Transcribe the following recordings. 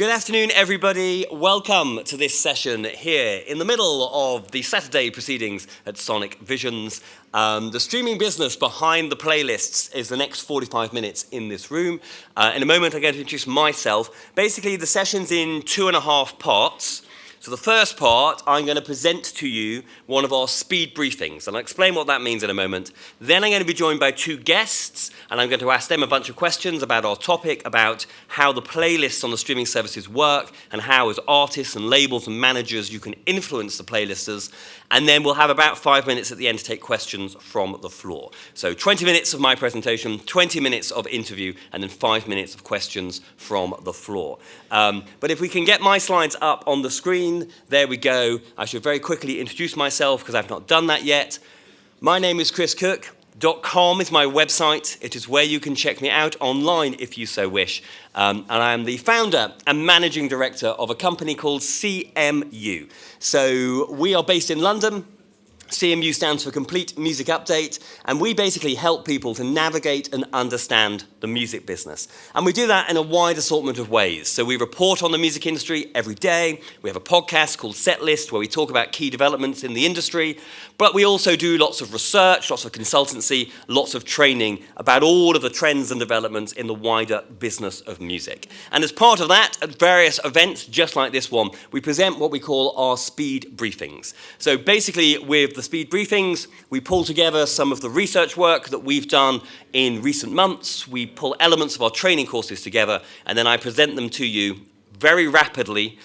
Good afternoon, everybody. Welcome to this session here in the middle of the Saturday proceedings at Sonic Visions. The streaming business behind the playlists is the next 45 minutes in this room. In a moment, I'm going to introduce myself. Basically, the session's in 2.5 parts. So the first part, I'm going to present to you one of our speed briefings, and I'll explain what that means in a moment. Then I'm going to be joined by two guests, and I'm going to ask them a bunch of questions about our topic, about how the playlists on the streaming services work, and how as artists and labels and managers you can influence the playlisters. And then we'll have about 5 minutes at the end to take questions from the floor. So 20 minutes of my presentation, 20 minutes of interview, and then 5 minutes of questions from the floor. But if we can get my slides up on the screen, there we go. I should very quickly introduce myself because I've not done that yet. My name is Chris Cook. .com is my website. It is where you can check me out online if you so wish. And I am the founder and managing director of a company called CMU. So we are based in London. CMU stands for Complete Music Update, and we basically help people to navigate and understand the music business. And we do that in a wide assortment of ways. So we report on the music industry every day. We have a podcast called Setlist where we talk about key developments in the industry. But we also do lots of research, lots of consultancy, lots of training about all of the trends and developments in the wider business of music. And as part of that, at various events, just like this one, we present what we call our speed briefings. So basically, with the speed briefings, we pull together some of the research work that we've done in recent months. We pull elements of our training courses together, and then I present them to you very rapidly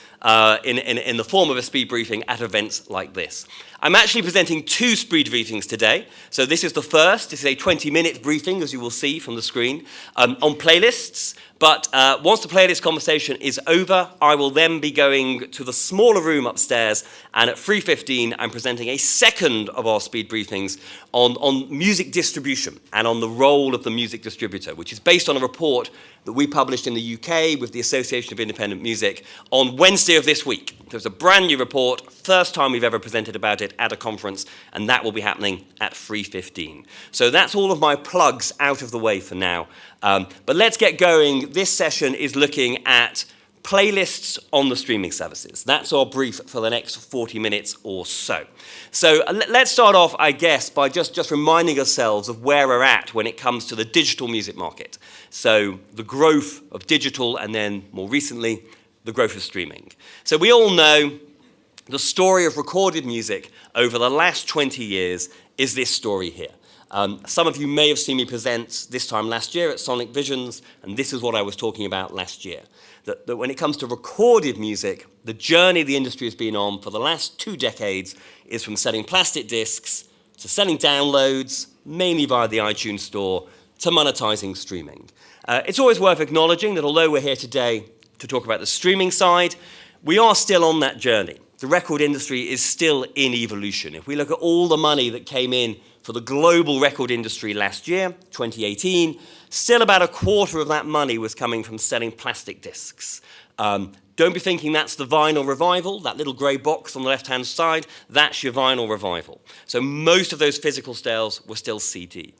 in the form of a speed briefing at events like this. I'm actually presenting two speed briefings today. So this is the first. This is a 20-minute briefing, as you will see from the screen, on playlists. But once the playlist conversation is over, I will then be going to the smaller room upstairs, and at 3:15, I'm presenting a second of our speed briefings on music distribution and on the role of the music distributor, which is based on a report that we published in the UK with the Association of Independent Music on Wednesday of this week. So it's a brand new report, first time we've ever presented about it at a conference, and that will be happening at 3:15. So that's all of my plugs out of the way for now. But let's get going. This session is looking at playlists on the streaming services. That's our brief for the next 40 minutes or so. So let's start off, I guess, by just reminding ourselves of where we're at when it comes to the digital music market. So the growth of digital, and then more recently, the growth of streaming. So we all know the story of recorded music over the last 20 years is this story here. Some of you may have seen me present this time last year at Sonic Visions, and this is what I was talking about last year. That when it comes to recorded music, the journey the industry has been on for the last 2 decades is from selling plastic discs to selling downloads, mainly via the iTunes store, to monetizing streaming. It's always worth acknowledging that although we're here today to talk about the streaming side, we are still on that journey. The record industry is still in evolution. If we look at all the money that came in for the global record industry last year, 2018, still about a quarter of that money was coming from selling plastic discs. Don't be thinking that's the vinyl revival, that little grey box on the left-hand side, that's your vinyl revival. So most of those physical sales were still CD.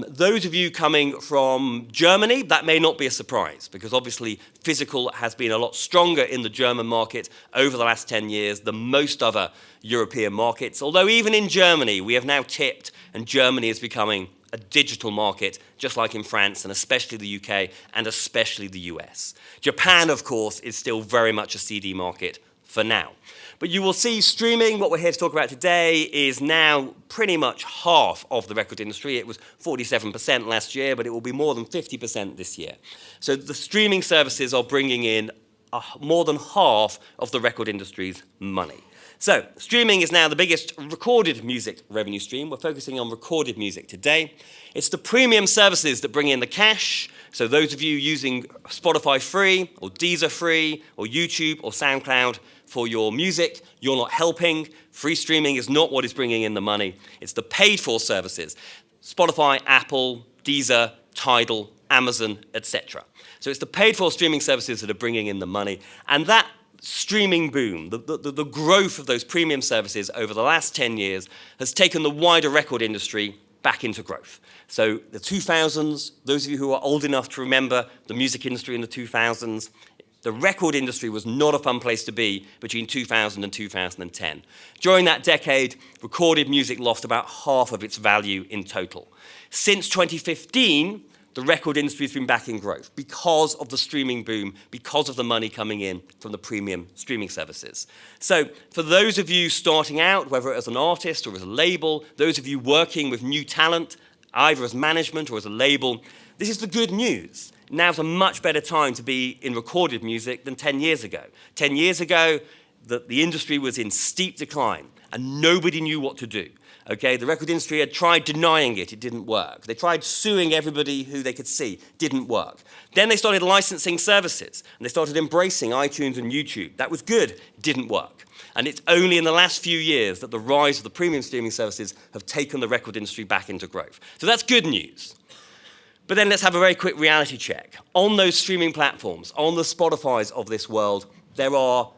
Those of you coming from Germany, that may not be a surprise, because obviously physical has been a lot stronger in the German market over the last 10 years than most other European markets. Although even in Germany, we have now tipped, and Germany is becoming a digital market, just like in France, and especially the UK, and especially the US. Japan, of course, is still very much a CD market for now. But you will see streaming, what we're here to talk about today, is now pretty much half of the record industry. It was 47% last year, but it will be more than 50% this year. So the streaming services are bringing in more than half of the record industry's money. So streaming is now the biggest recorded music revenue stream. We're focusing on recorded music today. It's the premium services that bring in the cash. So those of you using Spotify free, or Deezer free, or YouTube, or SoundCloud, for your music, you're not helping. Free streaming is not what is bringing in the money. It's the paid-for services. Spotify, Apple, Deezer, Tidal, Amazon, etc. So it's the paid-for streaming services that are bringing in the money. And that streaming boom, the growth of those premium services over the last 10 years has taken the wider record industry back into growth. So the 2000s, those of you who are old enough to remember the music industry in the 2000s, the record industry was not a fun place to be between 2000 and 2010. During that decade, recorded music lost about half of its value in total. Since 2015, the record industry has been back in growth because of the streaming boom, because of the money coming in from the premium streaming services. So for those of you starting out, whether as an artist or as a label, those of you working with new talent, either as management or as a label, this is the good news. Now's a much better time to be in recorded music than 10 years ago. 10 years ago, the industry was in steep decline and nobody knew what to do. Okay, the record industry had tried denying it, it didn't work. They tried suing everybody who they could see, didn't work. Then they started licensing services, and they started embracing iTunes and YouTube. That was good, didn't work. And it's only in the last few years that the rise of the premium streaming services have taken the record industry back into growth. So that's good news. But then let's have a very quick reality check. On those streaming platforms, on the Spotifys of this world, there are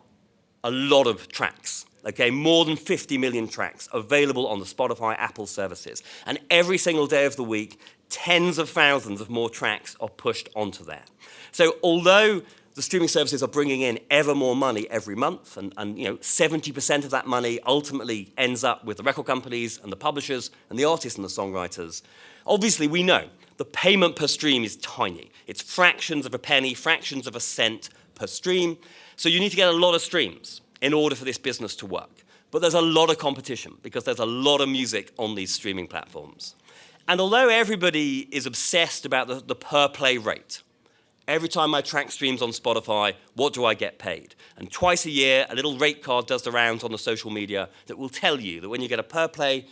a lot of tracks. Okay, more than 50 million tracks available on the Spotify, Apple services. And every single day of the week, tens of thousands of more tracks are pushed onto there. So although the streaming services are bringing in ever more money every month, and 70% of that money ultimately ends up with the record companies and the publishers and the artists and the songwriters, obviously we know the payment per stream is tiny. It's fractions of a penny, fractions of a cent per stream. So you need to get a lot of streams in order for this business to work. But there's a lot of competition because there's a lot of music on these streaming platforms. And although everybody is obsessed about the per play rate, every time my track streams on Spotify, what do I get paid? And twice a year, a little rate card does the rounds on the social media that will tell you that when you get a per play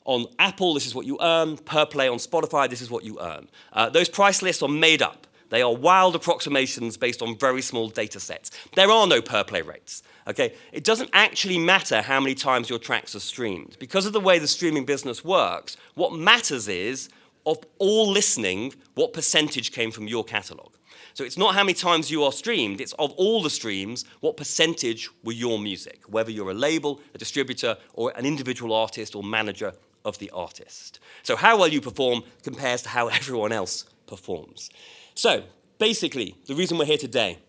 on Apple, this is what you earn. Per play on Spotify, this is what you earn. Those price lists are made up. They are wild approximations based on very small data sets. There are no per play rates. Okay? It doesn't actually matter how many times your tracks are streamed. Because of the way the streaming business works, what matters is, of all listening, what percentage came from your catalog. So it's not how many times you are streamed, it's of all the streams, what percentage were your music, whether you're a label, a distributor, or an individual artist or manager of the artist. So how well you perform compares to how everyone else performs. So basically, the reason we're here today,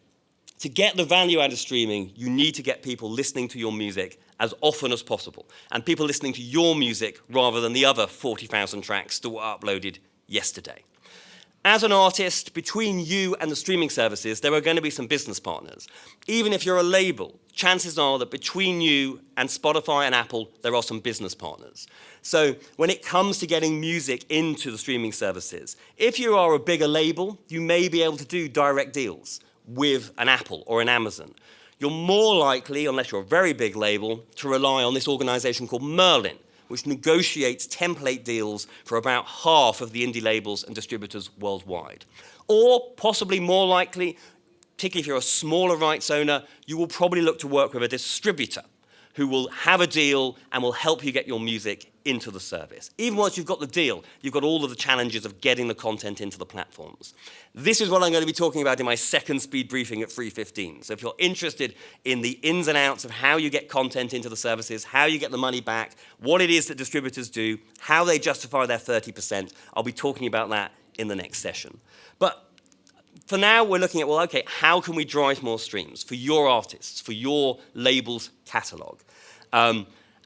to get the value out of streaming, you need to get people listening to your music as often as possible, and people listening to your music rather than the other 40,000 tracks that were uploaded yesterday. As an artist, between you and the streaming services, there are going to be some business partners. Even if you're a label, chances are that between you and Spotify and Apple, there are some business partners. So when it comes to getting music into the streaming services, if you are a bigger label, you may be able to do direct deals with an Apple or an Amazon. You're more likely, unless you're a very big label, to rely on this organization called Merlin, which negotiates template deals for about half of the indie labels and distributors worldwide. Or possibly more likely, particularly if you're a smaller rights owner, you will probably look to work with a distributor who will have a deal and will help you get your music into the service. Even once you've got the deal, you've got all of the challenges of getting the content into the platforms. This is what I'm going to be talking about in my second speed briefing at 3:15. So if you're interested in the ins and outs of how you get content into the services, how you get the money back, what it is that distributors do, how they justify their 30%, I'll be talking about that in the next session. But for now, we're looking at, well, okay, how can we drive more streams for your artists, for your label's catalog?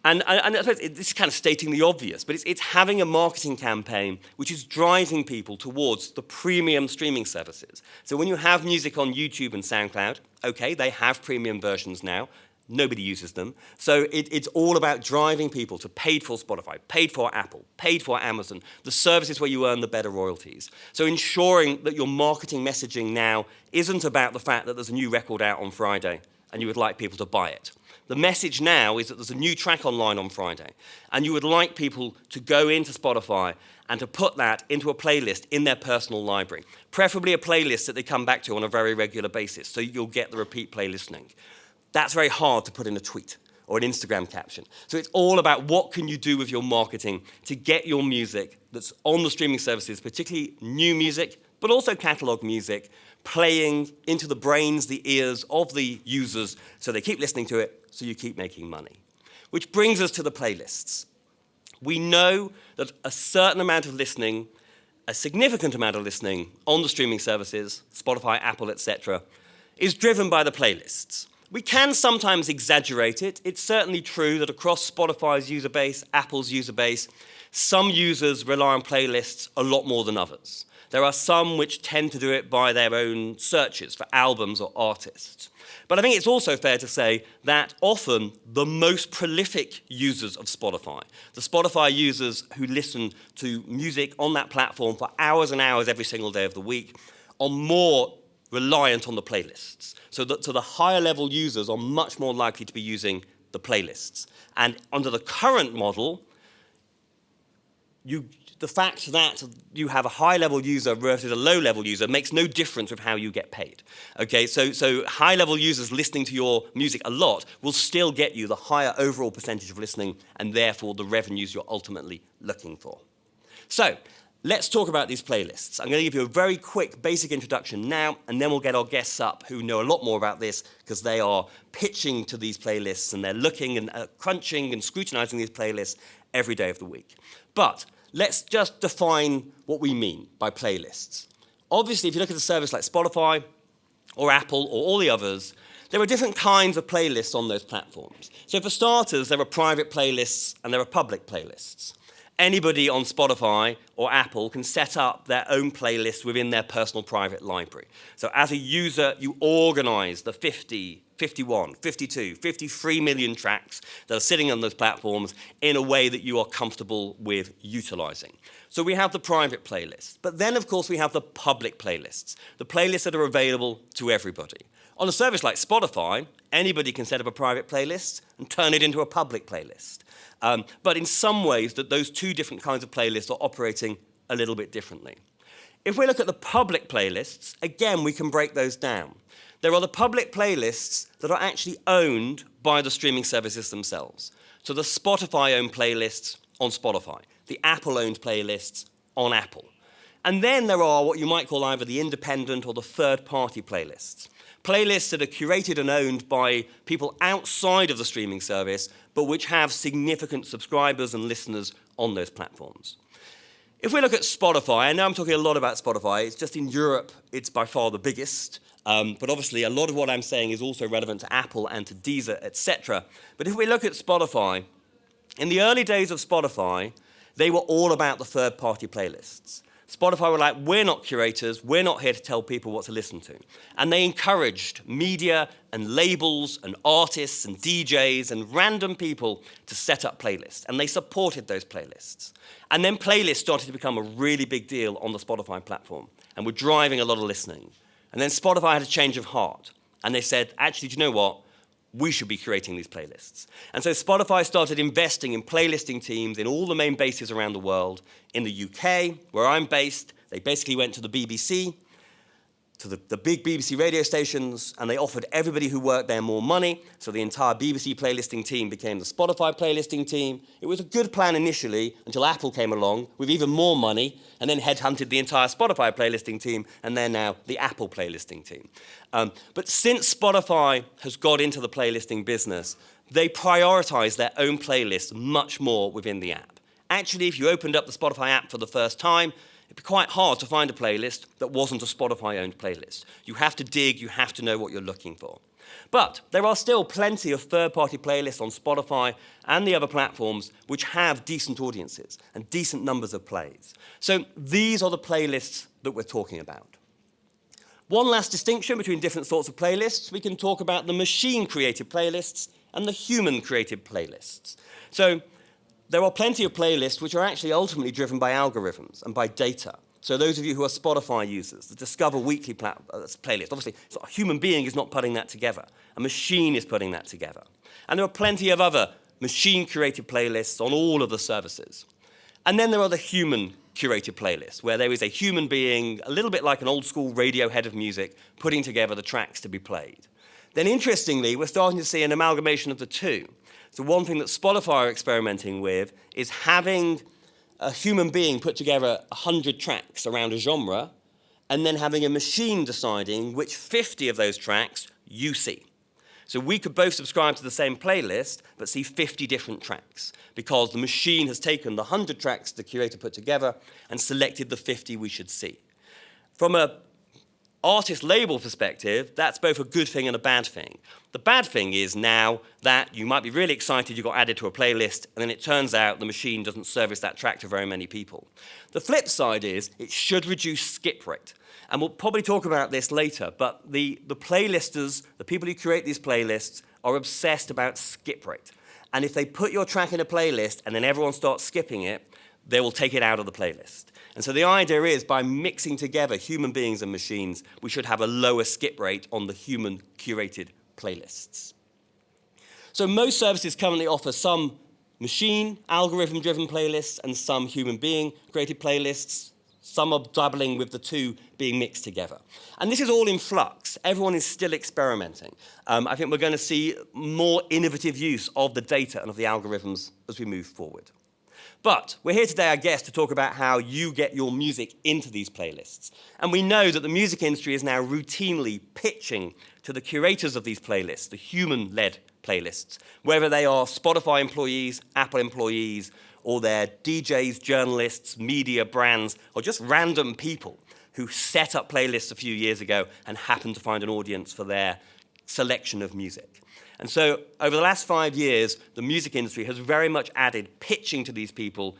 And I suppose this is kind of stating the obvious, but it's having a marketing campaign which is driving people towards the premium streaming services. So when you have music on YouTube and SoundCloud, okay, they have premium versions now. Nobody uses them. So it's all about driving people to paid for Spotify, paid for Apple, paid for Amazon, the services where you earn the better royalties. So ensuring that your marketing messaging now isn't about the fact that there's a new record out on Friday and you would like people to buy it. The message now is that there's a new track online on Friday, and you would like people to go into Spotify and to put that into a playlist in their personal library, preferably a playlist that they come back to on a very regular basis, so you'll get the repeat play listening. That's very hard to put in a tweet or an Instagram caption. So it's all about what can you do with your marketing to get your music that's on the streaming services, particularly new music, but also catalog music, playing into the brains, the ears of the users so they keep listening to it, so you keep making money. Which brings us to the playlists. We know that a certain amount of listening, a significant amount of listening on the streaming services, Spotify, Apple, etc., is driven by the playlists. We can sometimes exaggerate it. It's certainly true that across Spotify's user base, Apple's user base, some users rely on playlists a lot more than others. There are some which tend to do it by their own searches for albums or artists. But I think it's also fair to say that often the most prolific users of Spotify, the Spotify users who listen to music on that platform for hours and hours every single day of the week, are more reliant on the playlists. So the higher level users are much more likely to be using the playlists. And under the current model, the fact that you have a high-level user versus a low-level user makes no difference with how you get paid. Okay, so high-level users listening to your music a lot will still get you the higher overall percentage of listening and therefore the revenues you're ultimately looking for. So let's talk about these playlists. I'm going to give you a very quick basic introduction now, and then we'll get our guests up who know a lot more about this because they are pitching to these playlists and they're looking and crunching and scrutinizing these playlists every day of the week. But let's just define what we mean by playlists. Obviously, if you look at a service like Spotify or Apple or all the others, there are different kinds of playlists on those platforms. So for starters, there are private playlists and there are public playlists. Anybody on Spotify or Apple can set up their own playlist within their personal private library. So as a user, you organize the 50, 51, 52, 53 million tracks that are sitting on those platforms in a way that you are comfortable with utilizing. So we have the private playlists. But then, of course, we have the public playlists, the playlists that are available to everybody. On a service like Spotify, anybody can set up a private playlist and turn it into a public playlist. But in some ways, those two different kinds of playlists are operating a little bit differently. If we look at the public playlists, again, we can break those down. There are the public playlists that are actually owned by the streaming services themselves. So the Spotify-owned playlists on Spotify, the Apple-owned playlists on Apple. And then there are what you might call either the independent or the third-party playlists. Playlists that are curated and owned by people outside of the streaming service, but which have significant subscribers and listeners on those platforms. If we look at Spotify, I know I'm talking a lot about Spotify, it's just in Europe, it's by far the biggest, but obviously a lot of what I'm saying is also relevant to Apple and to Deezer, etc. But if we look at Spotify, in the early days of Spotify, they were all about the third-party playlists. Spotify were like, we're not curators, we're not here to tell people what to listen to. And they encouraged media and labels and artists and DJs and random people to set up playlists. And they supported those playlists. And then playlists started to become a really big deal on the Spotify platform and were driving a lot of listening. And then Spotify had a change of heart. And they said, actually, do you know what? We should be creating these playlists. And so Spotify started investing in playlisting teams in all the main bases around the world. In the UK, where I'm based, they basically went to the BBC, to the big BBC radio stations, and they offered everybody who worked there more money. So the entire BBC playlisting team became the Spotify playlisting team. It was a good plan initially until Apple came along with even more money and then headhunted the entire Spotify playlisting team, and they're now the Apple playlisting team. But since Spotify has got into the playlisting business, they prioritize their own playlists much more within the app. Actually, if you opened up the Spotify app for the first time, it'd be quite hard to find a playlist that wasn't a Spotify-owned playlist. You have to dig, you have to know what you're looking for. But there are still plenty of third-party playlists on Spotify and the other platforms which have decent audiences and decent numbers of plays. So these are the playlists that we're talking about. One last distinction between different sorts of playlists, we can talk about the machine-created playlists and the human-created playlists. So there are plenty of playlists which are actually ultimately driven by algorithms and by data. So those of you who are Spotify users, the Discover Weekly playlist, obviously a human being is not putting that together. A machine is putting that together. And there are plenty of other machine-curated playlists on all of the services. And then there are the human-curated playlists, where there is a human being, a little bit like an old-school radio head of music, putting together the tracks to be played. Then interestingly, we're starting to see an amalgamation of the two. So one thing that Spotify are experimenting with is having a human being put together 100 tracks around a genre and then having a machine deciding which 50 of those tracks you see. So we could both subscribe to the same playlist but see 50 different tracks because the machine has taken the 100 tracks the curator put together and selected the 50 we should see. From a artist label perspective, that's both a good thing and a bad thing. The bad thing is now that you might be really excited you got added to a playlist, and then it turns out the machine doesn't service that track to very many people. The flip side is it should reduce skip rate. And we'll probably talk about this later, but the playlisters, the people who create these playlists, are obsessed about skip rate. And if they put your track in a playlist and then everyone starts skipping it, they will take it out of the playlist. And so the idea is, by mixing together human beings and machines, we should have a lower skip rate on the human curated playlists. So most services currently offer some machine, algorithm-driven playlists and some human being created playlists. Some are dabbling with the two being mixed together. And this is all in flux. Everyone is still experimenting. I think we're going to see more innovative use of the data and of the algorithms as we move forward. But we're here today, I guess, to talk about how you get your music into these playlists. And we know that the music industry is now routinely pitching to the curators of these playlists, the human-led playlists, whether they are Spotify employees, Apple employees, or they're DJs, journalists, media brands, or just random people who set up playlists a few years ago and happen to find an audience for their selection of music. And so over the last 5 years, the music industry has very much added pitching to these people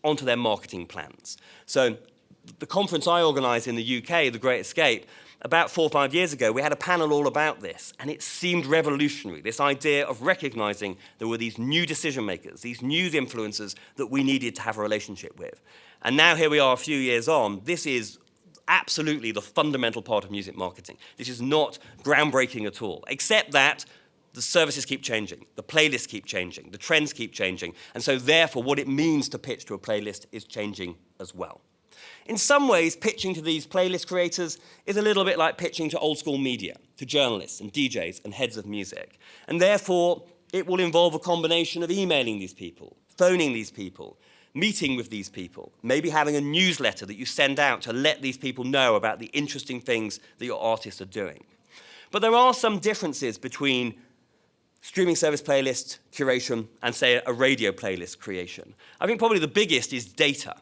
onto their marketing plans. So the conference I organized in the UK, The Great Escape, about 4 or 5 years ago, we had a panel all about this, and it seemed revolutionary, this idea of recognizing there were these new decision makers, these news influencers that we needed to have a relationship with. And now here we are a few years on. This is absolutely the fundamental part of music marketing. This is not groundbreaking at all, except that the services keep changing, the playlists keep changing, the trends keep changing, and so therefore what it means to pitch to a playlist is changing as well. In some ways, pitching to these playlist creators is a little bit like pitching to old school media, to journalists and DJs and heads of music. And therefore, it will involve a combination of emailing these people, phoning these people, meeting with these people, maybe having a newsletter that you send out to let these people know about the interesting things that your artists are doing. But there are some differences between streaming service playlist curation and, say, a radio playlist creation. I think probably the biggest is data.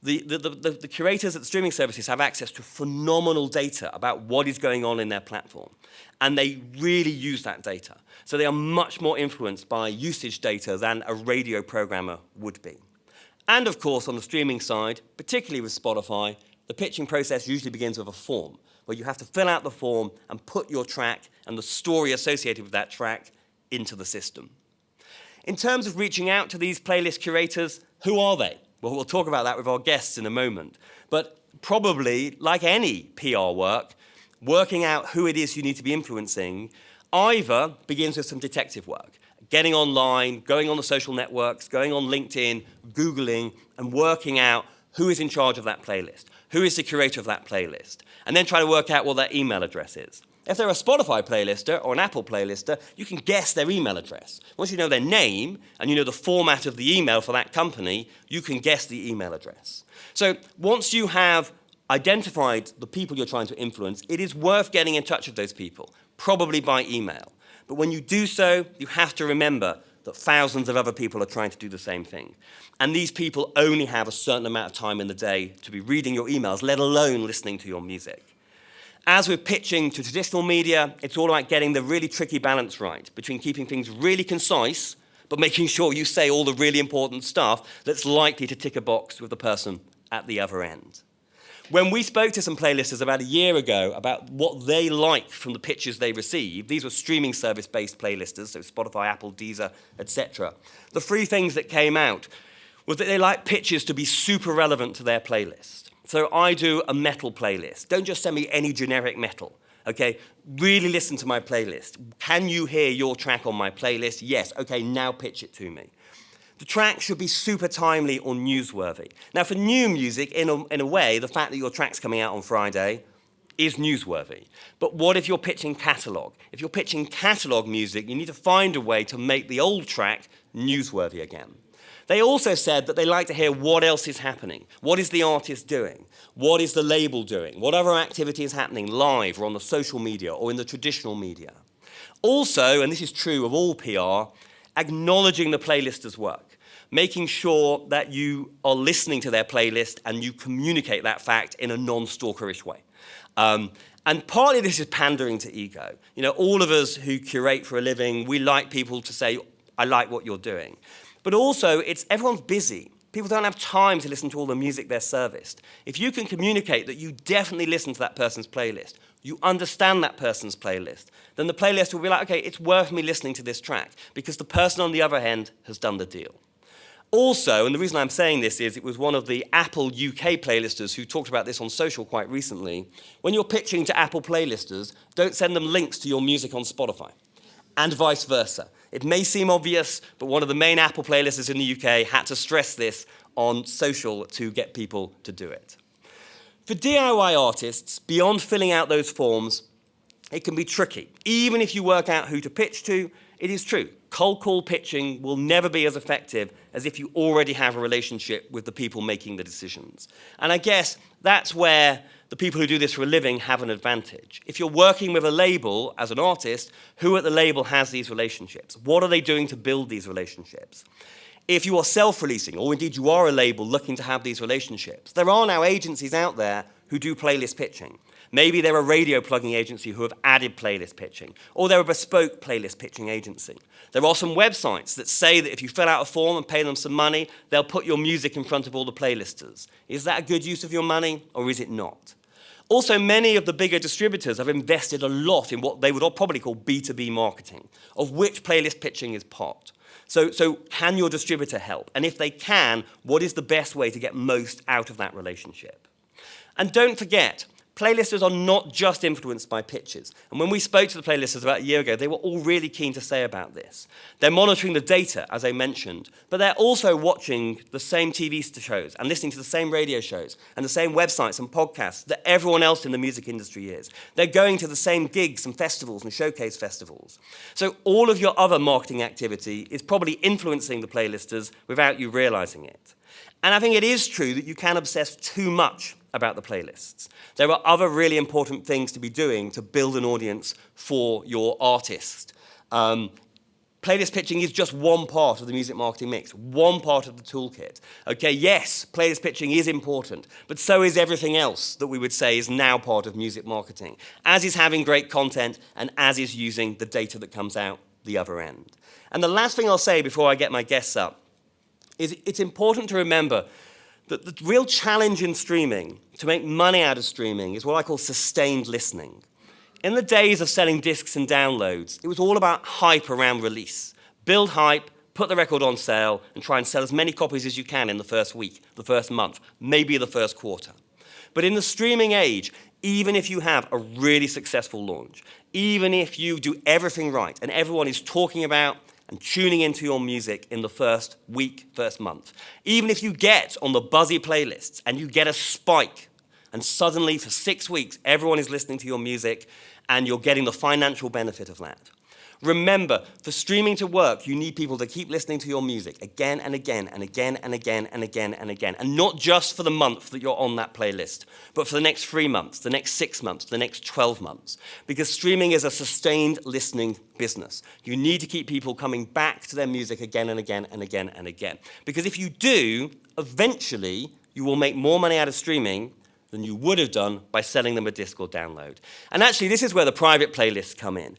The curators at the streaming services have access to phenomenal data about what is going on in their platform, and they really use that data. So they are much more influenced by usage data than a radio programmer would be. And of course, on the streaming side, particularly with Spotify, the pitching process usually begins with a form, where you have to fill out the form and put your track and the story associated with that track into the system. In terms of reaching out to these playlist curators, who are they? Well, we'll talk about that with our guests in a moment. But probably, like any PR work, working out who it is you need to be influencing either begins with some detective work, getting online, going on the social networks, going on LinkedIn, Googling, and working out who is in charge of that playlist, who is the curator of that playlist, and then try to work out what their email address is. If they're a Spotify playlister or an Apple playlister, you can guess their email address. Once you know their name and you know the format of the email for that company, you can guess the email address. So once you have identified the people you're trying to influence, it is worth getting in touch with those people, probably by email. But when you do so, you have to remember that thousands of other people are trying to do the same thing. And these people only have a certain amount of time in the day to be reading your emails, let alone listening to your music. As with pitching to traditional media, it's all about getting the really tricky balance right between keeping things really concise, but making sure you say all the really important stuff that's likely to tick a box with the person at the other end. When we spoke to some playlisters about a year ago about what they liked from the pitches they received, these were streaming service-based playlisters, so Spotify, Apple, Deezer, etc. The 3 things that came out was that they like pitches to be super relevant to their playlist. So I do a metal playlist. Don't just send me any generic metal, okay? Really listen to my playlist. Can you hear your track on my playlist? Yes, okay, now pitch it to me. The track should be super timely or newsworthy. Now, for new music, in a way, the fact that your track's coming out on Friday is newsworthy. But what if you're pitching catalog? If you're pitching catalog music, you need to find a way to make the old track newsworthy again. They also said that they like to hear what else is happening. What is the artist doing? What is the label doing? What other activity is happening live or on the social media or in the traditional media? Also, and this is true of all PR, acknowledging the playlister's work, making sure that you are listening to their playlist and you communicate that fact in a non-stalkerish way. And partly this is pandering to ego. You know, all of us who curate for a living, we like people to say, I like what you're doing. But also, everyone's busy. People don't have time to listen to all the music they're serviced. If you can communicate that you definitely listen to that person's playlist, you understand that person's playlist, then the playlist will be like, okay, it's worth me listening to this track because the person on the other end has done the deal. Also, and the reason I'm saying this is it was one of the Apple UK playlisters who talked about this on social quite recently. When you're pitching to Apple playlisters, don't send them links to your music on Spotify, and vice versa. It may seem obvious, but one of the main Apple playlisters in the UK had to stress this on social to get people to do it. For DIY artists, beyond filling out those forms, it can be tricky. Even if you work out who to pitch to, it is true. Cold call pitching will never be as effective as if you already have a relationship with the people making the decisions. And I guess that's where the people who do this for a living have an advantage. If you're working with a label as an artist, who at the label has these relationships? What are they doing to build these relationships? If you are self-releasing, or indeed you are a label looking to have these relationships, there are now agencies out there who do playlist pitching. Maybe they're a radio plugging agency who have added playlist pitching, or they're a bespoke playlist pitching agency. There are some websites that say that if you fill out a form and pay them some money, they'll put your music in front of all the playlisters. Is that a good use of your money, or is it not? Also, many of the bigger distributors have invested a lot in what they would probably call B2B marketing, of which playlist pitching is part. So can your distributor help? And if they can, what is the best way to get most out of that relationship? And don't forget, playlisters are not just influenced by pitches. And when we spoke to the playlisters about a year ago, they were all really keen to say about this. They're monitoring the data, as I mentioned, but they're also watching the same TV shows and listening to the same radio shows and the same websites and podcasts that everyone else in the music industry is. They're going to the same gigs and festivals and showcase festivals. So all of your other marketing activity is probably influencing the playlisters without you realizing it. And I think it is true that you can obsess too much about the playlists. There are other really important things to be doing to build an audience for your artist. Playlist pitching is just one part of the music marketing mix, one part of the toolkit. Okay, yes, playlist pitching is important, but so is everything else that we would say is now part of music marketing, as is having great content and as is using the data that comes out the other end. And the last thing I'll say before I get my guests up is it's important to remember that the real challenge in streaming, to make money out of streaming, is what I call sustained listening. In the days of selling discs and downloads, it was all about hype around release. Build hype, put the record on sale, and try and sell as many copies as you can in the first week, the first month, maybe the first quarter. But in the streaming age, even if you have a really successful launch, even if you do everything right, and everyone is talking about and tuning into your music in the first week, first month. Even if you get on the buzzy playlists and you get a spike, and suddenly for 6 weeks, everyone is listening to your music and you're getting the financial benefit of that. Remember, for streaming to work, you need people to keep listening to your music again and again and again and again and again and again. And not just for the month that you're on that playlist, but for the next 3 months, the next 6 months, the next 12 months. Because streaming is a sustained listening business. You need to keep people coming back to their music again and again and again and again. Because if you do, eventually you will make more money out of streaming than you would have done by selling them a disc or download. And actually, this is where the private playlists come in.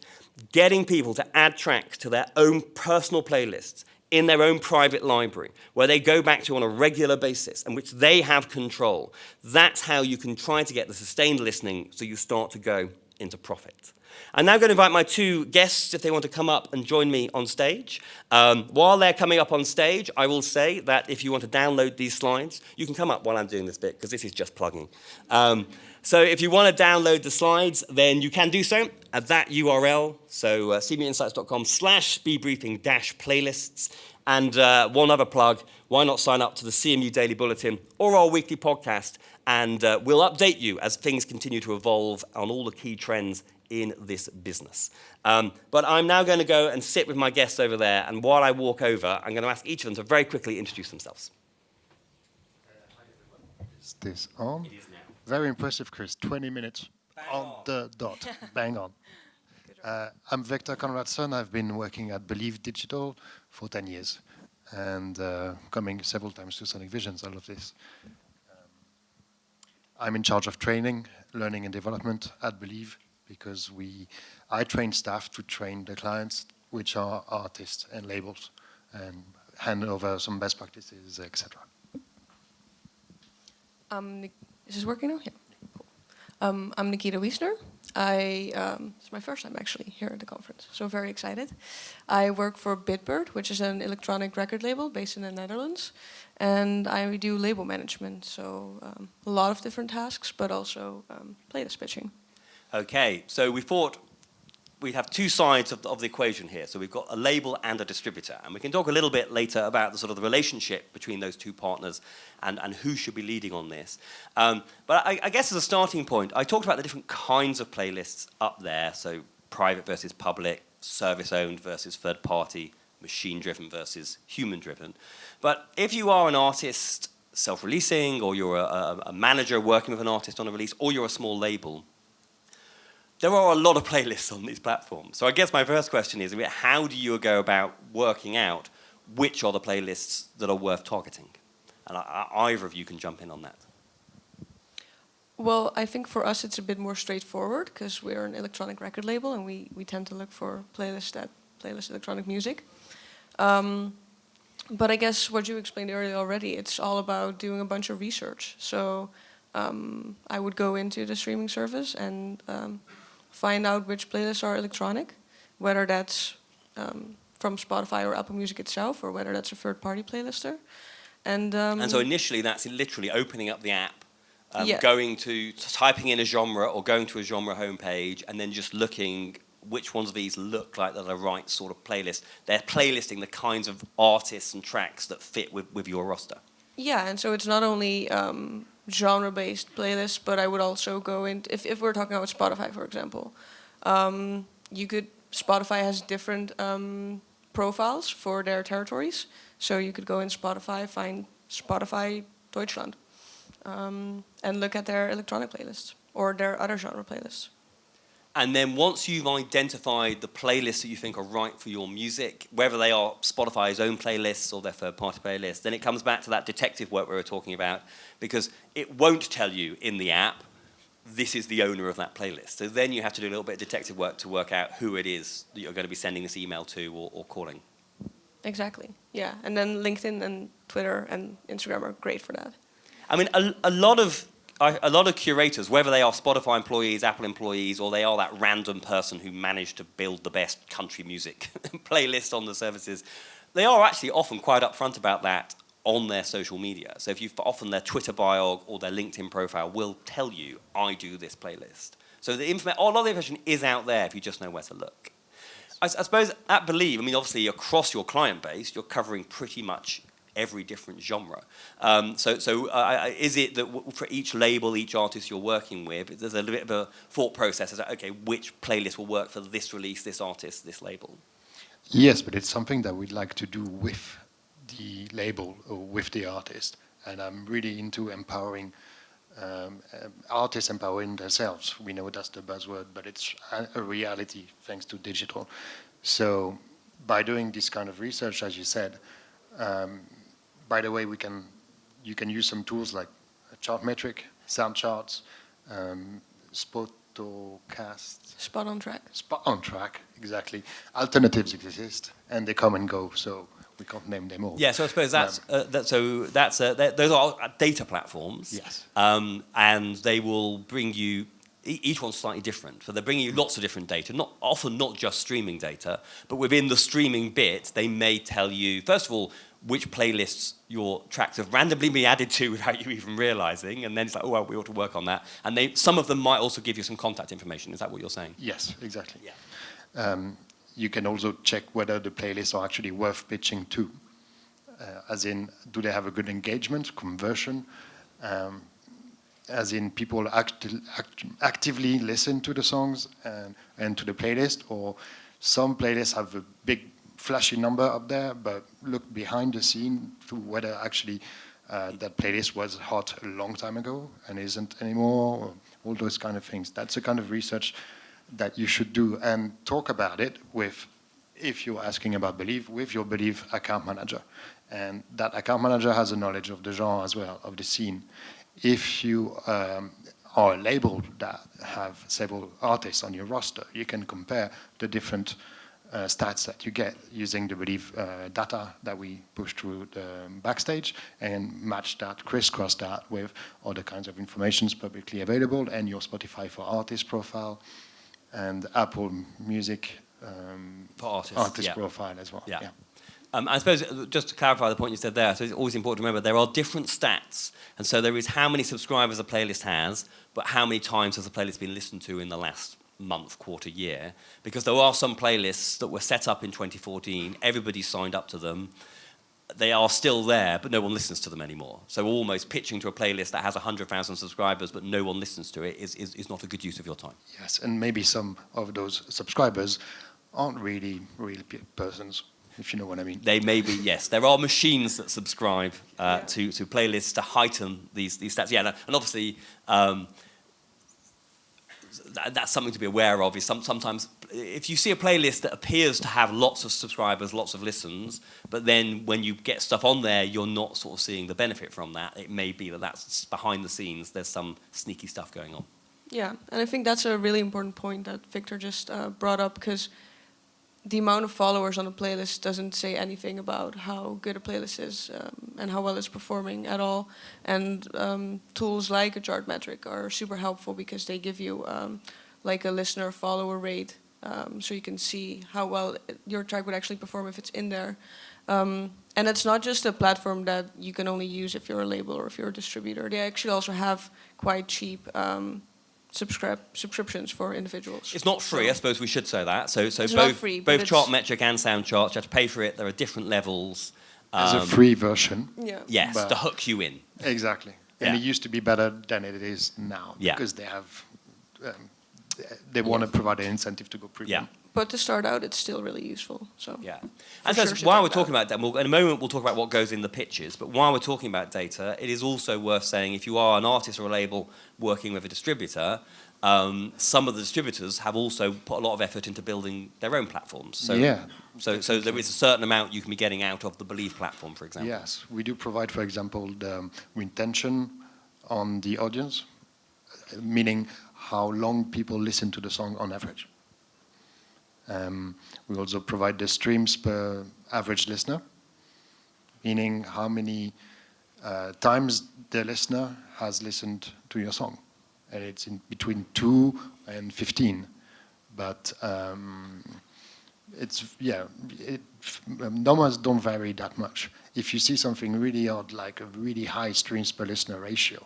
Getting people to add tracks to their own personal playlists in their own private library, where they go back to on a regular basis and which they have control. That's how you can try to get the sustained listening so you start to go into profit. I'm now going to invite my two guests if they want to come up and join me on stage. While they're coming up on stage, I will say that if you want to download these slides, you can come up while I'm doing this bit, because this is just plugging. So if you want to download the slides, then you can do so at that URL, so cmuinsights.com/bbriefing-playlists. And one other plug, why not sign up to the CMU Daily Bulletin or our weekly podcast, and we'll update you as things continue to evolve on all the key trends in this business. But I'm now going to go and sit with my guests over there, and while I walk over, I'm going to ask each of them to very quickly introduce themselves. Is this on? It is now. Very impressive, Chris. 20 minutes on the dot. Bang on. I'm Victor CONRADSSON. I've been working at Believe Digital for 10 years and coming several times to Sonic Visions, all of this. I'm in charge of training, learning and development at Believe, because I train staff to train the clients, which are artists and labels, and hand over some best practices, etc. Is this working now? Yeah. I'm Nikita Wiesner. It's my first time actually here at the conference, so very excited. I work for Bitbird, which is an electronic record label based in the Netherlands, and I do label management, so a lot of different tasks, but also playlist pitching. Okay, so we thought we'd have two sides of the equation here. So we've got a label and a distributor, and we can talk a little bit later about the sort of the relationship between those two partners and who should be leading on this. But I guess as a starting point, I talked about the different kinds of playlists up there, so private versus public, service-owned versus third-party, machine-driven versus human-driven. But if you are an artist self-releasing, or you're a manager working with an artist on a release, or you're a small label, there are a lot of playlists on these platforms. So I guess my first question is, how do you go about working out which are the playlists that are worth targeting? And either of you can jump in on that. Well, I think for us it's a bit more straightforward because we're an electronic record label and we tend to look for playlists that playlist electronic music. But I guess what you explained earlier already, it's all about doing a bunch of research. So I would go into the streaming service and find out which playlists are electronic, whether that's from Spotify or Apple Music itself, or whether that's a third-party playlister. And so initially that's literally opening up the app, yeah. typing in a genre or going to a genre homepage, and then just looking which ones of these look like they're the right sort of playlist. They're playlisting the kinds of artists and tracks that fit with your roster. Yeah, and so it's not only genre-based playlists, but I would also go in, if we're talking about Spotify, for example, Spotify has different profiles for their territories. So you could go in Spotify, find Spotify Deutschland, and look at their electronic playlists or their other genre playlists. And then once you've identified the playlists that you think are right for your music, whether they are Spotify's own playlists or their third-party playlists, then it comes back to that detective work we were talking about, because it won't tell you in the app, this is the owner of that playlist. So then you have to do a little bit of detective work to work out who it is that you're going to be sending this email to or calling. Exactly, yeah. And then LinkedIn and Twitter and Instagram are great for that. I mean, a lot of curators, whether they are Spotify employees, Apple employees, or they are that random person who managed to build the best country music playlist on the services, they are actually often quite upfront about that on their social media. So if you've often their Twitter bio or their LinkedIn profile will tell you, I do this playlist. So a lot of the information is out there if you just know where to look. I suppose at Believe, I mean, obviously across your client base, you're covering pretty much every different genre. Is it that for each label, each artist you're working with, there's a little bit of a thought process as okay, which playlist will work for this release, this artist, this label? Yes, but it's something that we'd like to do with the label or with the artist. And I'm really into empowering artists empowering themselves. We know that's the buzzword, but it's a reality thanks to digital. So by doing this kind of research, as you said, by the way, you can use some tools like Chartmetric, Sound Charts, Spotocast. Spot on track. Spot on track, exactly. Alternatives exist, and they come and go, so we can't name them all. Yeah, so I suppose those are data platforms. Yes. And they will bring you. Each one's slightly different. So they're bringing you lots of different data, often not just streaming data, but within the streaming bit, they may tell you, first of all, which playlists your tracks have randomly been added to without you even realizing, and then it's like, oh, well, we ought to work on that. And some of them might also give you some contact information. Is that what you're saying? Yes, exactly. Yeah. You can also check whether the playlists are actually worth pitching to, as in, do they have a good engagement, conversion, as in people actively listen to the songs and to the playlist, or some playlists have a big flashy number up there, but look behind the scene to whether actually that playlist was hot a long time ago and isn't anymore, or all those kind of things. That's the kind of research that you should do and talk about it with, if you're asking about Believe, with your Believe account manager. And that account manager has a knowledge of the genre as well, of the scene. If you are a label that have several artists on your roster, you can compare the different stats that you get using the Believe data that we push through the backstage and match that, crisscross that with other kinds of information publicly available and your Spotify for Artists profile and Apple Music for artists, profile as well. Yeah. I suppose, just to clarify the point you said there, so it's always important to remember there are different stats. And so there is how many subscribers a playlist has, but how many times has a playlist been listened to in the last month, quarter, year. Because there are some playlists that were set up in 2014, everybody signed up to them. They are still there, but no one listens to them anymore. So almost pitching to a playlist that has 100,000 subscribers, but no one listens to it, is not a good use of your time. Yes, and maybe some of those subscribers aren't really real persons, if you know what I mean. They may be, yes. There are machines that subscribe to playlists to heighten these stats. Yeah, and obviously that's something to be aware of. Is sometimes if you see a playlist that appears to have lots of subscribers, lots of listens, but then when you get stuff on there, you're not sort of seeing the benefit from that. It may be that that's behind the scenes. There's some sneaky stuff going on. Yeah, and I think that's a really important point that Victor just brought up, because the amount of followers on a playlist doesn't say anything about how good a playlist is and how well it's performing at all. And tools like a chart metric are super helpful because they give you like a listener follower rate, so you can see how well your track would actually perform if it's in there. And it's not just a platform that you can only use if you're a label or if you're a distributor. They actually also have quite cheap subscriptions for individuals. It's not free, I suppose we should say that. So it's not free, both Chartmetric and Soundchart, you have to pay for it. There are different levels. There's a free version. Yeah. Yes, to hook you in. Exactly. And it used to be better than it is now because they have they want to provide an incentive to go premium. Yeah. But to start out, it's still really useful. So yeah. And so while we're talking about that, in a moment we'll talk about what goes in the pitches, but while we're talking about data, it is also worth saying if you are an artist or a label working with a distributor, some of the distributors have also put a lot of effort into building their own platforms. So, so there is a certain amount you can be getting out of the Believe platform, for example. Yes, we do provide, for example, the retention on the audience, meaning how long people listen to the song on average. We also provide the streams per average listener, meaning how many times the listener has listened to your song. And it's in between 2 and 15. But numbers don't vary that much. If you see something really odd, like a really high streams per listener ratio,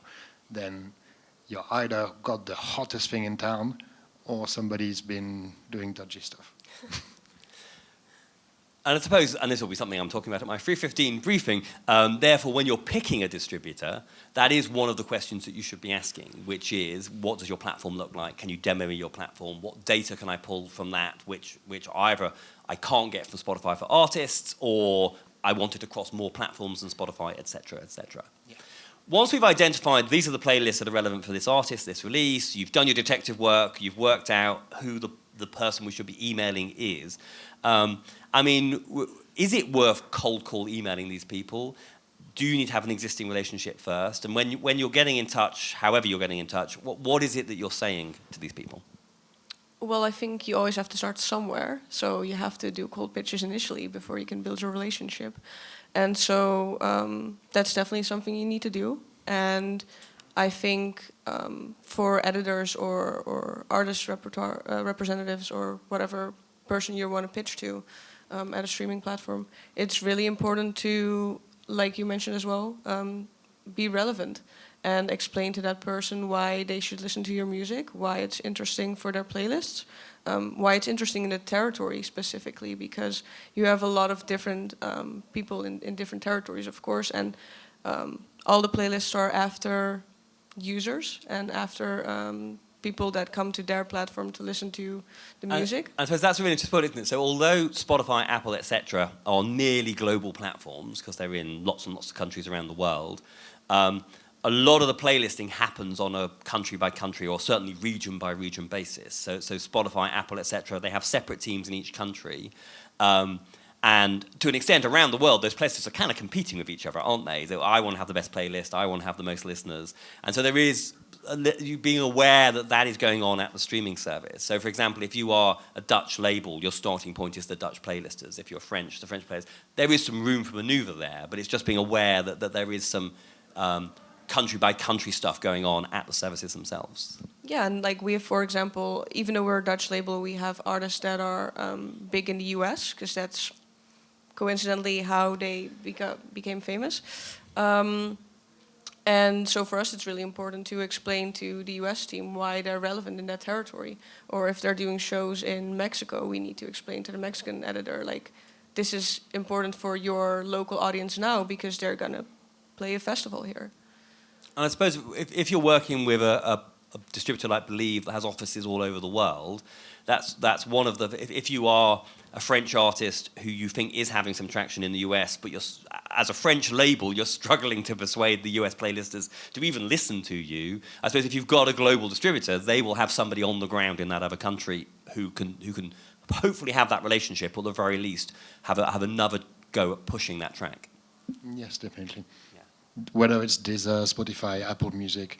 then you either got the hottest thing in town or somebody's been doing dodgy stuff. And I suppose, and this will be something I'm talking about at my 315 briefing, therefore when you're picking a distributor, that is one of the questions that you should be asking, which is, what does your platform look like? Can you demo me your platform? What data can I pull from that, which either I can't get from Spotify for Artists, or I want it to cross more platforms than Spotify, etc., etc. Yeah. Once we've identified these are the playlists that are relevant for this artist, this release, you've done your detective work, you've worked out who the person we should be emailing is. I mean, is it worth cold call emailing these people? Do you need to have an existing relationship first? And when you're getting in touch, however you're getting in touch, what is it that you're saying to these people? Well, I think you always have to start somewhere. So you have to do cold pitches initially before you can build your relationship. And so that's definitely something you need to do. And I think for editors or artist representatives or whatever person you want to pitch to at a streaming platform, it's really important to, like you mentioned as well, be relevant and explain to that person why they should listen to your music, why it's interesting for their playlists, why it's interesting in the territory specifically, because you have a lot of different people in different territories, of course, and all the playlists are after users and after people that come to their platform to listen to the music. I suppose that's a really interesting point, isn't it? So although Spotify, Apple, etc. are nearly global platforms, because they're in lots and lots of countries around the world, a lot of the playlisting happens on a country-by-country or certainly region-by-region basis. So Spotify, Apple, etc., they have separate teams in each country. And to an extent, around the world, those playlists are kind of competing with each other, aren't they? So I want to have the best playlist, I want to have the most listeners. And so there is you being aware that that is going on at the streaming service. So for example, if you are a Dutch label, your starting point is the Dutch playlisters. If you're French, the French players. There is some room for maneuver there, but it's just being aware that there is some country by country stuff going on at the services themselves. Yeah, and like we have, for example, even though we're a Dutch label, we have artists that are big in the US, because that's coincidentally how they became famous. And so for us, it's really important to explain to the US team why they're relevant in that territory. Or if they're doing shows in Mexico, we need to explain to the Mexican editor, like, this is important for your local audience now because they're going to play a festival here. And I suppose if you're working with a distributor like Believe that has offices all over the world, that's one of the... If you are a French artist who you think is having some traction in the US, but you're, as a French label, you're struggling to persuade the US playlisters to even listen to you, I suppose if you've got a global distributor, they will have somebody on the ground in that other country who can hopefully have that relationship, or at the very least have another go at pushing that track. Yes, definitely. Yeah. Whether it's Deezer, Spotify, Apple Music,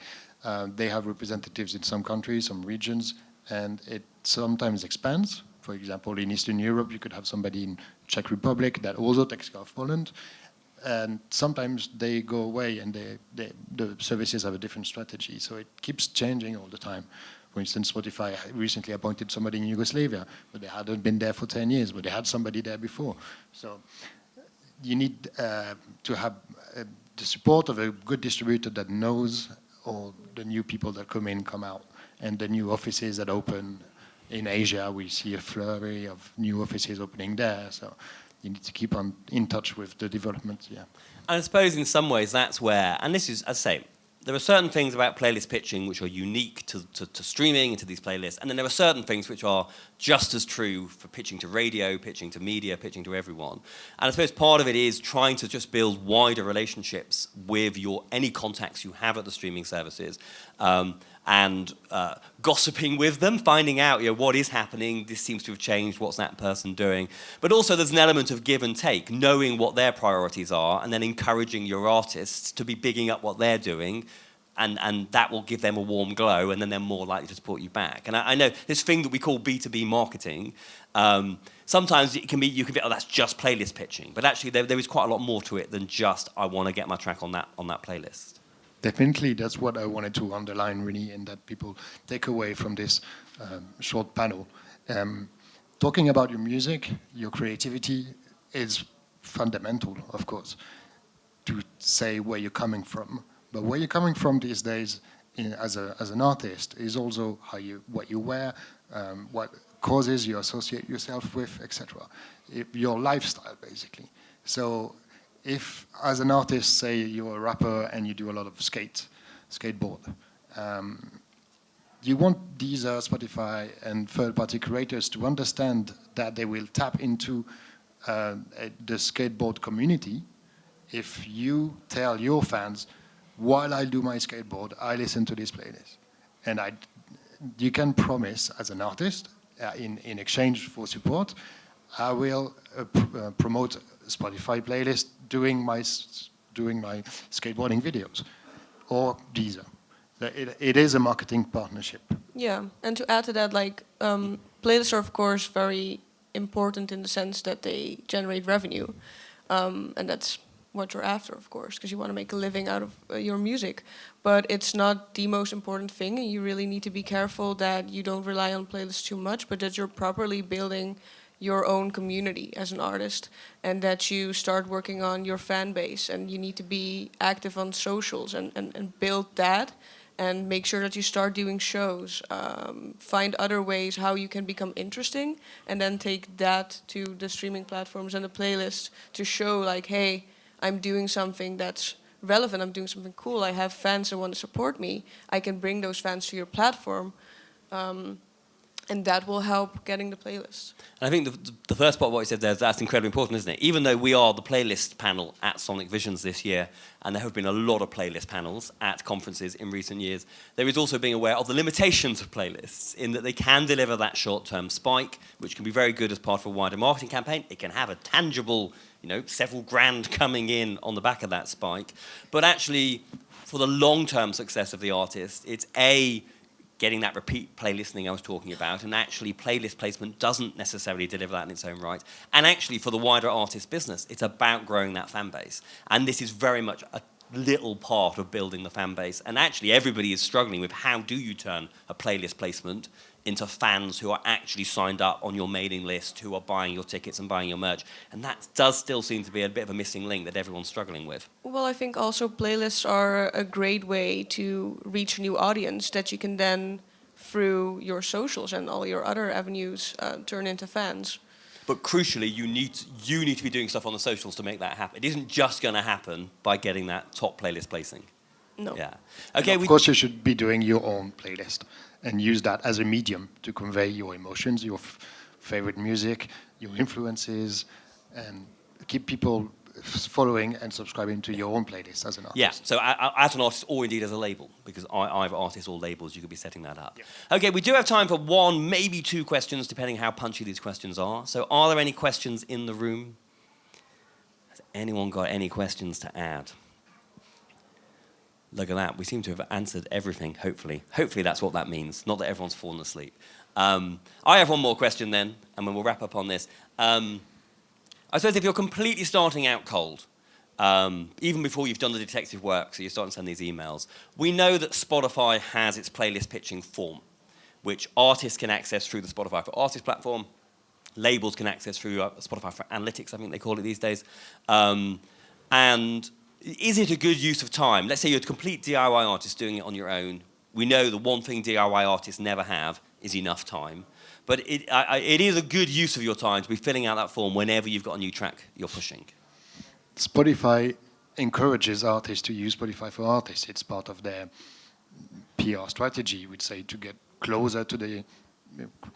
they have representatives in some countries, some regions, and it sometimes expands. For example, in Eastern Europe, you could have somebody in Czech Republic that also takes care of Poland. And sometimes they go away and the services have a different strategy. So it keeps changing all the time. For instance, Spotify recently appointed somebody in Yugoslavia, but they hadn't been there for 10 years, but they had somebody there before. So you need to have the support of a good distributor that knows all the new people that come out, and the new offices that open. In Asia, we see a flurry of new offices opening there, so you need to keep on in touch with the development, yeah. And I suppose in some ways that's where, and this is, as I say, there are certain things about playlist pitching which are unique to streaming and to these playlists, and then there are certain things which are just as true for pitching to radio, pitching to media, pitching to everyone. And I suppose part of it is trying to just build wider relationships with any contacts you have at the streaming services, and gossiping with them, finding out what is happening, this seems to have changed, what's that person doing. But also there's an element of give and take, knowing what their priorities are and then encouraging your artists to be bigging up what they're doing, and that will give them a warm glow, and then they're more likely to support you back. And I know this thing that we call B2B marketing, sometimes you can be, oh, that's just playlist pitching, but actually there is quite a lot more to it than just, I want to get my track on that playlist. Definitely, that's what I wanted to underline, really, and that people take away from this short panel. Talking about your music, your creativity is fundamental, of course, to say where you're coming from. But where you're coming from these days, as an artist, is also what you wear, what causes you associate yourself with, etc. Your lifestyle, basically. So, if, as an artist, say you're a rapper and you do a lot of skateboard, you want Deezer, Spotify, and third-party creators to understand that they will tap into the skateboard community if you tell your fans, while I do my skateboard, I listen to this playlist. And you can promise, as an artist, in exchange for support, I will promote Spotify playlist doing my skateboarding videos, or Deezer. It is a marketing partnership. Yeah, and to add to that, like playlists are of course very important in the sense that they generate revenue, and that's what you're after, of course, because you want to make a living out of your music. But it's not the most important thing, and you really need to be careful that you don't rely on playlists too much, but that you're properly building your own community as an artist, and that you start working on your fan base, and you need to be active on socials and build that, and make sure that you start doing shows, find other ways how you can become interesting, and then take that to the streaming platforms and the playlist to show like, hey, I'm doing something that's relevant, I'm doing something cool, I have fans that want to support me, I can bring those fans to your platform. And that will help getting the playlist. And I think the first part of what you said there, that's incredibly important, isn't it? Even though we are the playlist panel at Sonic Visions this year, and there have been a lot of playlist panels at conferences in recent years, there is also being aware of the limitations of playlists in that they can deliver that short-term spike, which can be very good as part of a wider marketing campaign. It can have a tangible, several grand coming in on the back of that spike. But actually, for the long-term success of the artist, it's getting that repeat play listening I was talking about, and actually playlist placement doesn't necessarily deliver that in its own right. And actually for the wider artist business, it's about growing that fan base. And this is very much a little part of building the fan base. And actually everybody is struggling with how do you turn a playlist placement into fans who are actually signed up on your mailing list, who are buying your tickets and buying your merch. And that does still seem to be a bit of a missing link that everyone's struggling with. Well, I think also playlists are a great way to reach a new audience that you can then, through your socials and all your other avenues, turn into fans. But crucially, you need to be doing stuff on the socials to make that happen. It isn't just going to happen by getting that top playlist placing. No. Yeah. Okay. Of course, you should be doing your own playlist and use that as a medium to convey your emotions, your favorite music, your influences, and keep people following and subscribing to your own playlist as an artist. Yeah, so as an artist, or indeed as a label, because either artist or labels, you could be setting that up. Yeah. Okay, we do have time for one, maybe two questions, depending how punchy these questions are. So are there any questions in the room? Has anyone got any questions to add? Look at that, we seem to have answered everything, hopefully. Hopefully that's what that means, not that everyone's fallen asleep. I have one more question then, and then we'll wrap up on this. I suppose if you're completely starting out cold, even before you've done the detective work, so you're starting to send these emails, we know that Spotify has its playlist pitching form, which artists can access through the Spotify for Artists platform, labels can access through Spotify for Analytics, I think they call it these days. And is it a good use of time? Let's say you're a complete DIY artist doing it on your own. We know the one thing DIY artists never have is enough time. But it is a good use of your time to be filling out that form whenever you've got a new track you're pushing. Spotify encourages artists to use Spotify for Artists. It's part of their PR strategy, we'd say, to get closer to the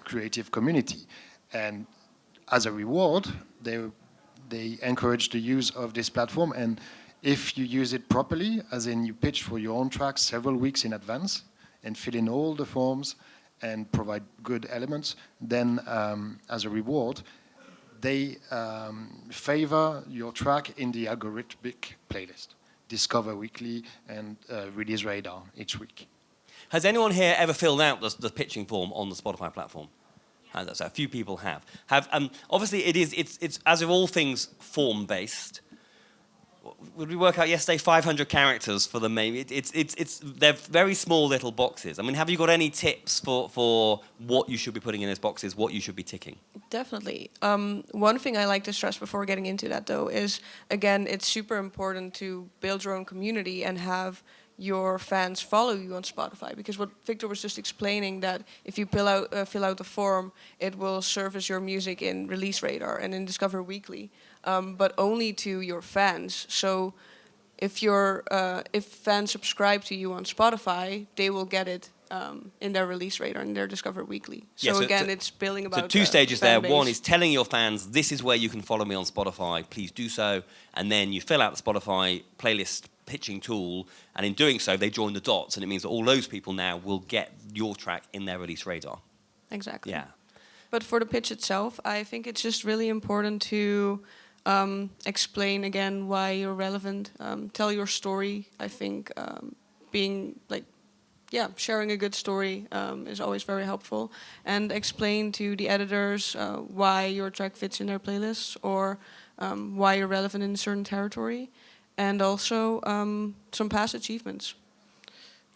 creative community. And as a reward, they encourage the use of this platform. And if you use it properly, as in you pitch for your own tracks several weeks in advance and fill in all the forms and provide good elements, then as a reward, they favor your track in the algorithmic playlist, Discover Weekly and Release Radar each week. Has anyone here ever filled out the pitching form on the Spotify platform? So a few people have. Obviously, it's as with all things form-based. Would we work out yesterday 500 characters for the main? They're very small little boxes. I mean, have you got any tips for what you should be putting in those boxes, what you should be ticking? Definitely. One thing I like to stress before getting into that, though, is, again, it's super important to build your own community and have your fans follow you on Spotify. Because what Victor was just explaining, that if you fill out the form, it will surface your music in Release Radar and in Discover Weekly. But only to your fans. So if fans subscribe to you on Spotify, they will get it in their Release Radar and their Discover Weekly. So, yeah, again, it's building about. So two stages there. Base. One is telling your fans, this is where you can follow me on Spotify, please do so. And then you fill out the Spotify playlist pitching tool, and in doing so, they join the dots, and it means that all those people now will get your track in their Release Radar. Exactly. Yeah. But for the pitch itself, I think it's just really important to explain again why you're relevant, tell your story. I think sharing a good story is always very helpful, and explain to the editors why your track fits in their playlists, or why you're relevant in a certain territory, and also some past achievements.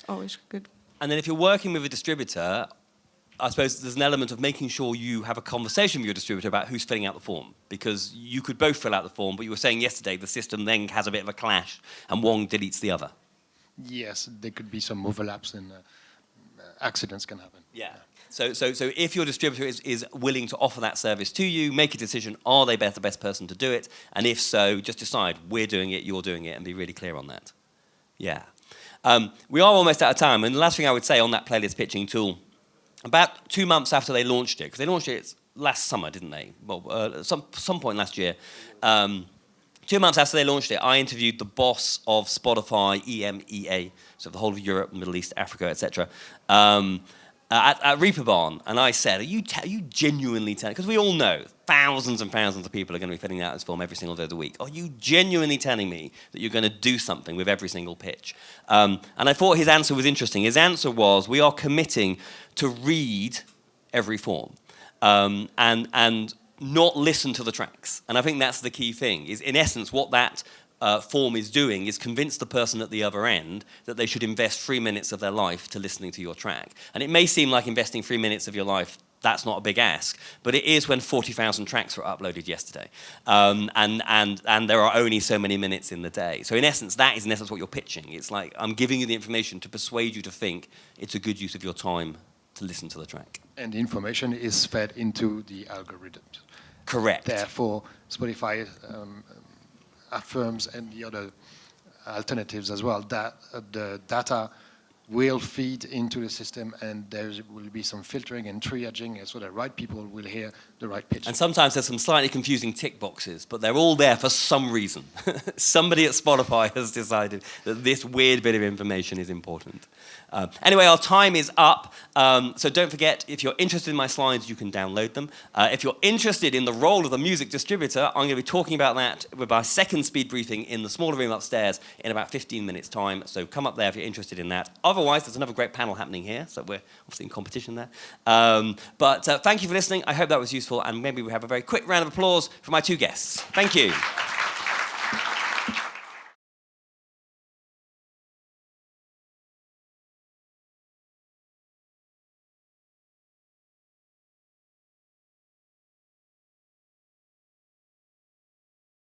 Always good. And then if you're working with a distributor, I suppose there's an element of making sure you have a conversation with your distributor about who's filling out the form, because you could both fill out the form, but you were saying yesterday the system then has a bit of a clash and one deletes the other. Yes, there could be some overlaps and accidents can happen. Yeah. So if your distributor is willing to offer that service to you, make a decision, are they the best person to do it? And if so, just decide, we're doing it, you're doing it, and be really clear on that. Yeah. We are almost out of time, and the last thing I would say on that playlist pitching tool, about 2 months after they launched it, because they launched it last summer, didn't they? Well, some point last year. 2 months after they launched it, I interviewed the boss of Spotify, EMEA, so the whole of Europe, Middle East, Africa, etc., at Reeperbahn, and I said, are you genuinely telling, because we all know thousands and thousands of people are going to be filling out this form every single day of the week. Are you genuinely telling me that you're going to do something with every single pitch? And I thought his answer was interesting. His answer was, we are committing to read every form and not listen to the tracks. And I think that's the key thing, is in essence what that form is doing is convince the person at the other end that they should invest 3 minutes of their life to listening to your track. And it may seem like investing 3 minutes of your life, that's not a big ask, but it is when 40,000 tracks were uploaded yesterday. And there are only so many minutes in the day. So in essence, that is in essence what you're pitching. It's like, I'm giving you the information to persuade you to think it's a good use of your time to listen to the track. And the information is fed into the algorithms. Correct. Therefore, Spotify affirms, and the other alternatives as well, that the data will feed into the system, and there will be some filtering and triaging so the right people will hear the right pitch. And sometimes there's some slightly confusing tick boxes, but they're all there for some reason. Somebody at Spotify has decided that this weird bit of information is important. Anyway, our time is up, so don't forget, if you're interested in my slides, you can download them. If you're interested in the role of the music distributor, I'm going to be talking about that with our second speed briefing in the smaller room upstairs in about 15 minutes' time, so come up there if you're interested in that. Otherwise, there's another great panel happening here, so we're obviously in competition there. But thank you for listening. I hope that was useful, and maybe we have a very quick round of applause for my two guests. Thank you.